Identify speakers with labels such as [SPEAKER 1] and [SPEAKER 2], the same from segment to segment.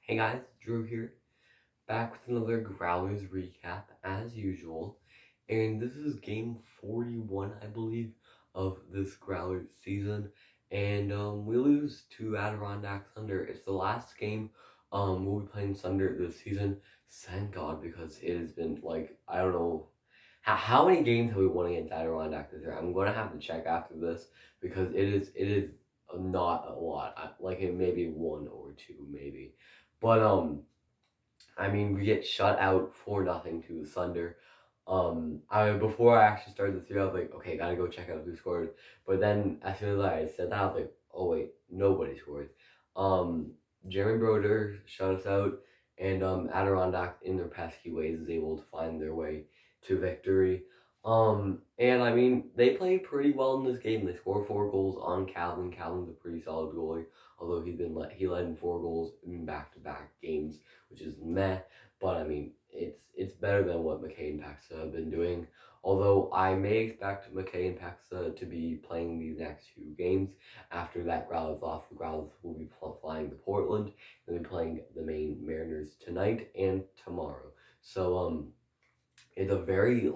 [SPEAKER 1] Hey guys, Drew here, back with another Growlers recap as usual, and this is game 41, I believe, of this Growlers season, and we lose to Adirondack Thunder. It's the last game we'll be playing Thunder this season, thank God, because it has been, like, I don't know, how many games have we won against Adirondack this year? I'm going to have to check after this, because it is not a lot, like it may be one or two, maybe. But I mean, we get shut out 4-0 to the Thunder. I before I actually started the 3, I was like, okay, gotta go check out who scored. But then as soon as I said that, I was like, oh wait, nobody scored. Um, Jeremy Broder shut us out, and Adirondack in their pesky ways is able to find their way to victory. And I mean, they played pretty well in this game. They scored 4 goals on Calvin. Calvin's a pretty solid goalie, although he led in 4 goals in back-to-back games, which is meh. But I mean, it's better than what McKay and Paxa have been doing. Although I may expect McKay and Paxa to be playing these next 2 games. After that Growlers loss, the Growlers will be flying to Portland. They'll be playing the Maine Mariners tonight and tomorrow. So it's a very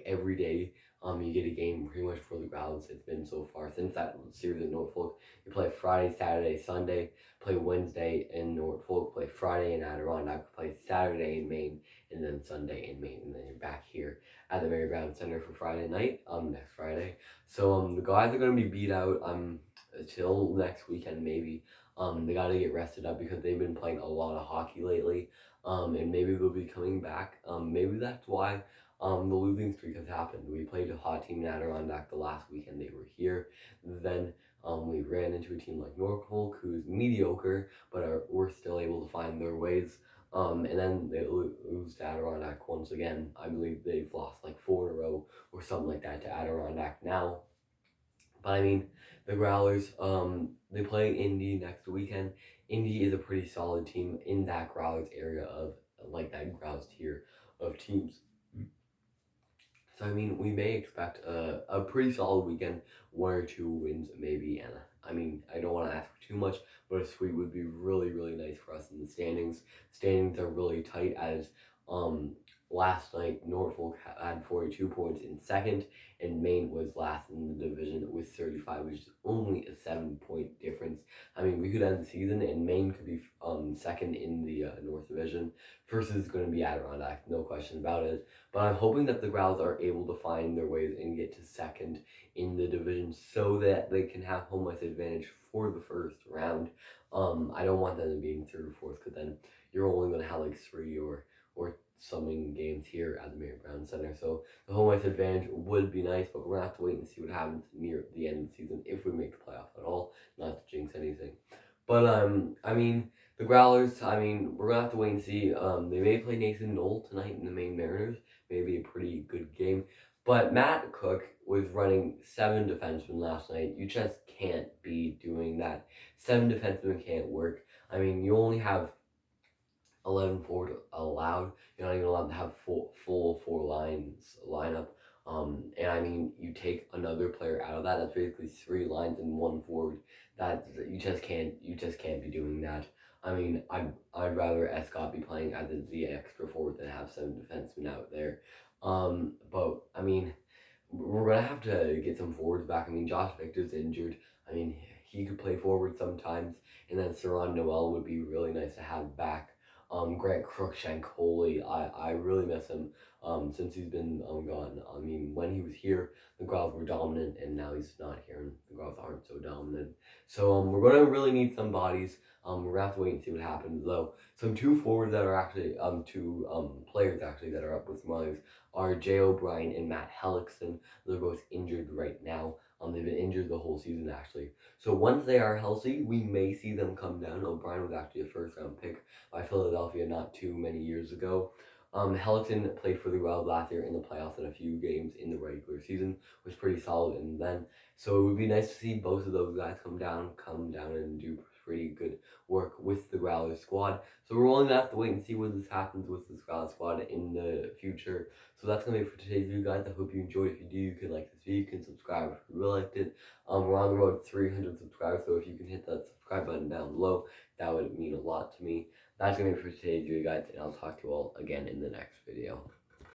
[SPEAKER 1] every day you get a game pretty much for the Growlers. It's been so far since that series in Norfolk. You play Friday, Saturday, Sunday, play Wednesday in Norfolk, play Friday in Adirondack, play Saturday in Maine, and then Sunday in Maine, and then you're back here at the Mary Brown Center for Friday night, next Friday. So the guys are gonna be beat out until next weekend maybe. They gotta get rested up because they've been playing a lot of hockey lately. And maybe they'll be coming back. Maybe that's why the losing streak has happened. We played a hot team in Adirondack the last weekend they were here. Then we ran into a team like Norfolk, who's mediocre, but we're still able to find their ways. And then they lose to Adirondack once again. I believe they've lost like 4 in a row or something like that to Adirondack now. But I mean, the Growlers, they play Indy next weekend. Indy is a pretty solid team in that Growlers area of like that Growlers tier of teams. So I mean, we may expect a pretty solid weekend, 1 or 2 wins maybe. And I mean, I don't want to ask for too much, but a sweep would be really really nice for us in the standings. Standings are really tight as um last night Norfolk had 42 points in second, and Maine was last in the division with 35, which is only a 7-point difference. I mean, we could end the season and Maine could be second in the North Division. First is going to be Adirondack, no question about it. But I'm hoping that the Growls are able to find their ways and get to second in the division so that they can have home ice advantage for the first round. I don't want them to be in third or fourth, because then you're only going to have like 3 or something games here at the Mary Brown Center. So the home ice advantage would be nice, but we're going to have to wait and see what happens near the end of the season if we make the playoffs at all. Not to jinx anything. But I mean, the Growlers, I mean, we're gonna have to wait and see. They may play Nathan Knoll tonight in the Maine Mariners. Maybe a pretty good game. But Matt Cook was running 7 defensemen last night. You just can't be doing that. 7 defensemen can't work. I mean, you only have 11 forward allowed. You're not even allowed to have full 4 lines lineup. And I mean, you take another player out of that. That's basically 3 lines and 1 forward. That you just can't be doing that. I mean, I'd rather Escott be playing as the extra forward than have 7 defensemen out there. But I mean, we're gonna have to get some forwards back. I mean, Josh Victor's injured. I mean, he could play forward sometimes, and then Saron Noel would be really nice to have back. Grant Crookshank, holy, I really miss him. Since he's been gone. I mean, when he was here, the Growls were dominant, and now he's not here, and the Growls aren't so dominant. So we're gonna really need some bodies. We're gonna have to wait and see what happens though. Some 2 forwards that are actually 2 players actually that are up with Smileys are Jay O'Brien and Matt Hellickson. They're both injured right now. They've been injured the whole season actually. So once they are healthy, we may see them come down. O'Brien was actually a first-round pick by Philadelphia not too many years ago. Hellickson played for the Wild last year in the playoffs and a few games in the regular season, was pretty solid. And then, so it would be nice to see both of those guys come down and do pretty good work with the Growlers squad. So we're only gonna have to wait and see what this happens with this Growlers squad in the future. So that's gonna be it for today's video, guys. I hope you enjoyed. If you do, you can like this video, you can subscribe if you really liked it. We're on the road to 300 subscribers, so if you can hit that subscribe subscribe button down below. That would mean a lot to me. That's going to be for today's video, guys, and I'll talk to you all again in the next video.